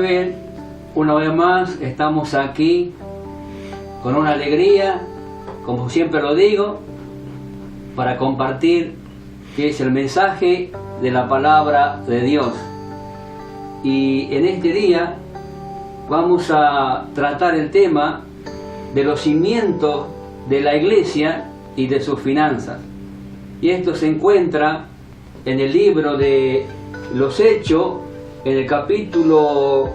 bien, una vez más estamos aquí con una alegría, como siempre lo digo, para compartir que es el mensaje de la palabra de Dios. Y en este día vamos a tratar el tema de los cimientos de la iglesia y de sus finanzas. Y esto se encuentra en el libro de los Hechos, en el capítulo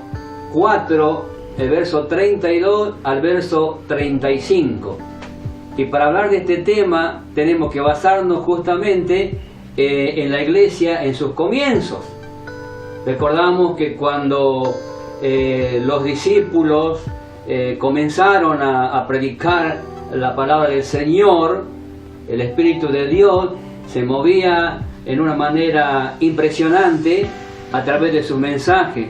4, el verso 32 al verso 35. Y para hablar de este tema tenemos que basarnos justamente en la iglesia, en sus comienzos. Recordamos que cuando los discípulos comenzaron a predicar la palabra del Señor, el Espíritu de Dios se movía en una manera impresionante a través de su mensaje.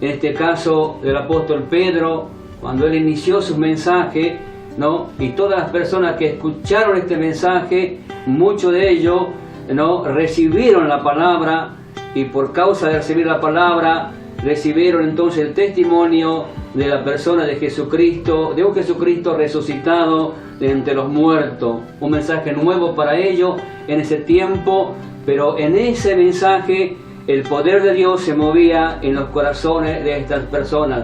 En este caso del apóstol Pedro, cuando él inició su mensaje, ¿no? Y todas las personas que escucharon este mensaje, muchos de ellos, ¿no?, recibieron la palabra, y por causa de recibir la palabra, recibieron entonces el testimonio de la persona de Jesucristo, de un Jesucristo resucitado de entre los muertos. Un mensaje nuevo para ellos en ese tiempo, pero en ese mensaje el poder de Dios se movía en los corazones de estas personas.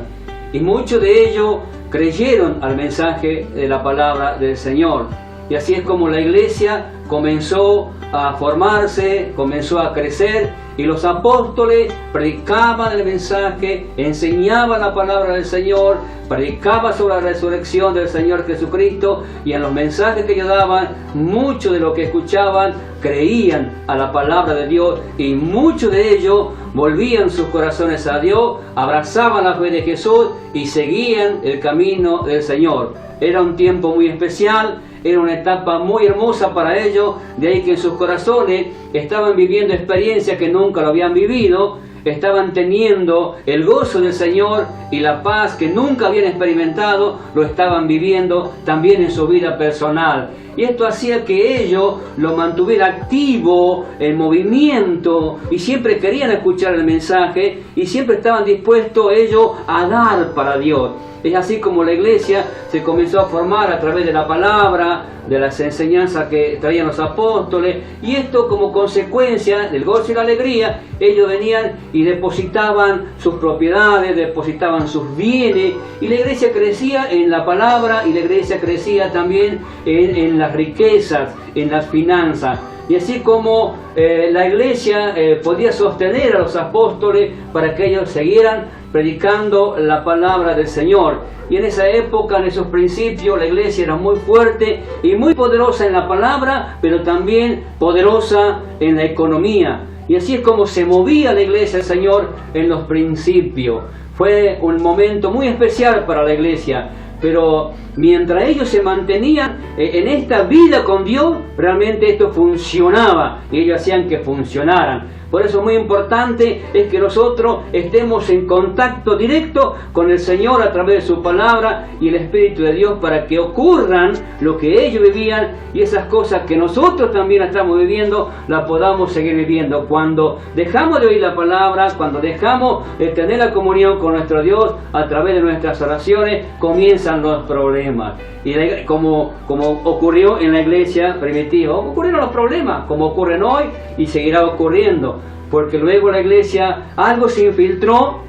Y muchos de ellos creyeron al mensaje de la palabra del Señor. Y así es como la iglesia comenzó a formarse, comenzó a crecer, y los apóstoles predicaban el mensaje, enseñaban la palabra del Señor, predicaban sobre la resurrección del Señor Jesucristo, y en los mensajes que ellos daban, muchos de los que escuchaban creían a la palabra de Dios, y muchos de ellos volvían sus corazones a Dios, abrazaban la fe de Jesús y seguían el camino del Señor. Era un tiempo muy especial, era una etapa muy hermosa para ellos, de ahí que en sus corazones estaban viviendo experiencias que nunca lo habían vivido, estaban teniendo el gozo del Señor y la paz que nunca habían experimentado, lo estaban viviendo también en su vida personal. Y esto hacía que ellos lo mantuviera activo, en movimiento, y siempre querían escuchar el mensaje, y siempre estaban dispuestos ellos a dar para Dios. Es así como la iglesia se comenzó a formar a través de la palabra, de las enseñanzas que traían los apóstoles, y esto como consecuencia del gozo y la alegría, ellos venían y depositaban sus propiedades, depositaban sus bienes, y la iglesia crecía en la palabra, y la iglesia crecía también en las riquezas, en las finanzas. Y así como la iglesia podía sostener a los apóstoles para que ellos siguieran predicando la palabra del Señor. Y en esa época, en esos principios, la iglesia era muy fuerte y muy poderosa en la palabra, pero también poderosa en la economía. Y así es como se movía la iglesia del Señor en los principios. Fue un momento muy especial para la iglesia. Pero mientras ellos se mantenían en esta vida con Dios, realmente esto funcionaba y ellos hacían que funcionaran. Por eso muy importante es que nosotros estemos en contacto directo con el Señor a través de su palabra y el Espíritu de Dios, para que ocurran lo que ellos vivían, y esas cosas que nosotros también estamos viviendo las podamos seguir viviendo. Cuando dejamos de oír la palabra, cuando dejamos de tener la comunión con nuestro Dios a través de nuestras oraciones, comienzan los problemas. Y como ocurrió en la iglesia primitiva, ocurrieron los problemas, como ocurren hoy y seguirá ocurriendo, porque luego la iglesia, algo se infiltró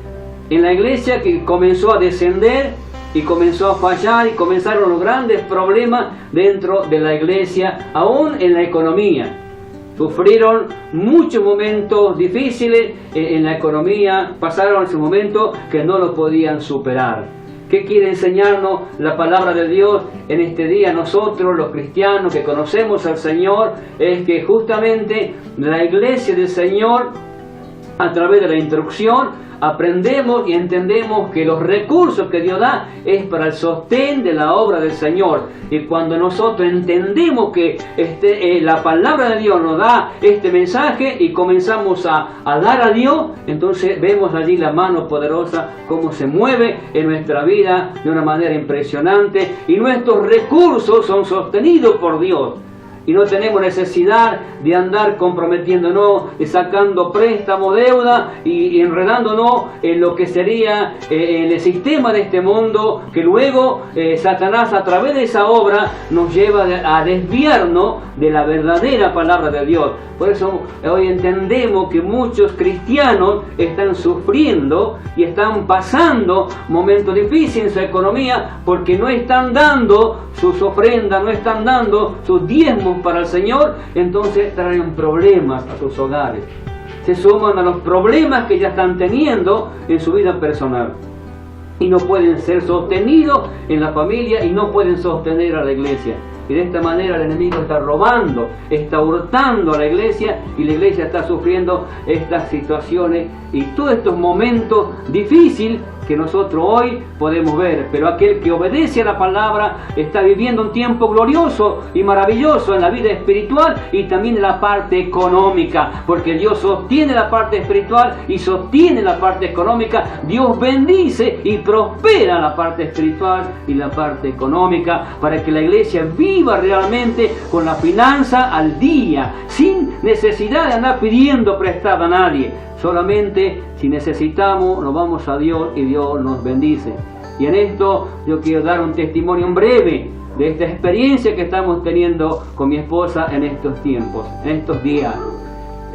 en la iglesia que comenzó a descender y comenzó a fallar, y comenzaron los grandes problemas dentro de la iglesia, aún en la economía. Sufrieron muchos momentos difíciles en la economía, pasaron esos momentos que no lo podían superar. ¿Qué quiere enseñarnos la palabra de Dios en este día? Nosotros, los cristianos que conocemos al Señor, es que justamente la iglesia del Señor, a través de la instrucción, aprendemos y entendemos que los recursos que Dios da es para el sostén de la obra del Señor. Y cuando nosotros entendemos que la palabra de Dios nos da este mensaje y comenzamos a dar a Dios, entonces vemos allí la mano poderosa, cómo se mueve en nuestra vida de una manera impresionante, y nuestros recursos son sostenidos por Dios. Y no tenemos necesidad de andar comprometiéndonos sacando préstamo, deuda y enredándonos en lo que sería el sistema de este mundo, que luego Satanás a través de esa obra nos lleva a desviarnos de la verdadera palabra de Dios. Por eso hoy entendemos que muchos cristianos están sufriendo y están pasando momentos difíciles en su economía porque no están dando sus ofrendas, no están dando sus diezmos para el Señor. Entonces traen problemas a sus hogares, se suman a los problemas que ya están teniendo en su vida personal y no pueden ser sostenidos en la familia y no pueden sostener a la iglesia. Y de esta manera el enemigo está robando, está hurtando a la iglesia, y la iglesia está sufriendo estas situaciones y todos estos momentos difíciles que nosotros hoy podemos ver. Pero aquel que obedece a la palabra está viviendo un tiempo glorioso y maravilloso en la vida espiritual y también en la parte económica, porque Dios sostiene la parte espiritual y sostiene la parte económica. Dios bendice y prospera la parte espiritual y la parte económica para que la iglesia viva realmente con la finanza al día, sin necesidad de andar pidiendo prestada a nadie. Solamente si necesitamos nos vamos a Dios y Dios nos bendice. Y en esto yo quiero dar un testimonio breve de esta experiencia que estamos teniendo con mi esposa en estos tiempos, en estos días.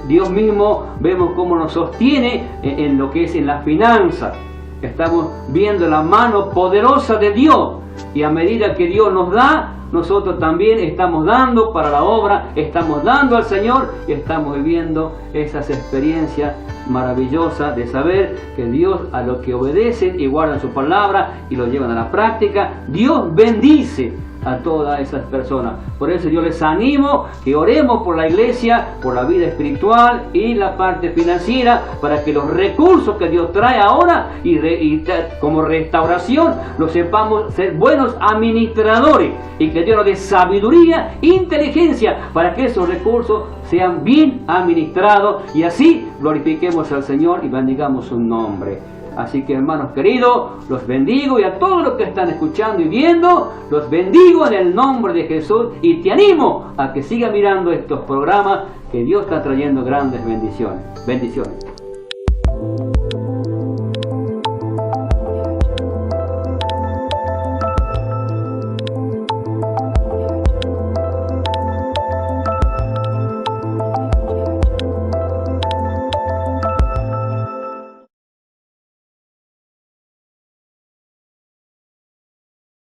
Dios mismo vemos cómo nos sostiene en lo que es en la finanza. Estamos viendo la mano poderosa de Dios, y a medida que Dios nos da, nosotros también estamos dando para la obra, estamos dando al Señor y estamos viviendo esas experiencias maravillosas de saber que Dios, a los que obedecen y guardan su palabra y lo llevan a la práctica, Dios bendice a todas esas personas. Por eso yo les animo que oremos por la iglesia, por la vida espiritual y la parte financiera, para que los recursos que Dios trae ahora y como restauración los sepamos ser buenos administradores, y que Dios nos dé sabiduría e inteligencia para que esos recursos sean bien administrados y así glorifiquemos al Señor y bendigamos su nombre. Así que, hermanos queridos, los bendigo, y a todos los que están escuchando y viendo, los bendigo en el nombre de Jesús, y te animo a que sigas mirando estos programas, que Dios está trayendo grandes bendiciones. Bendiciones.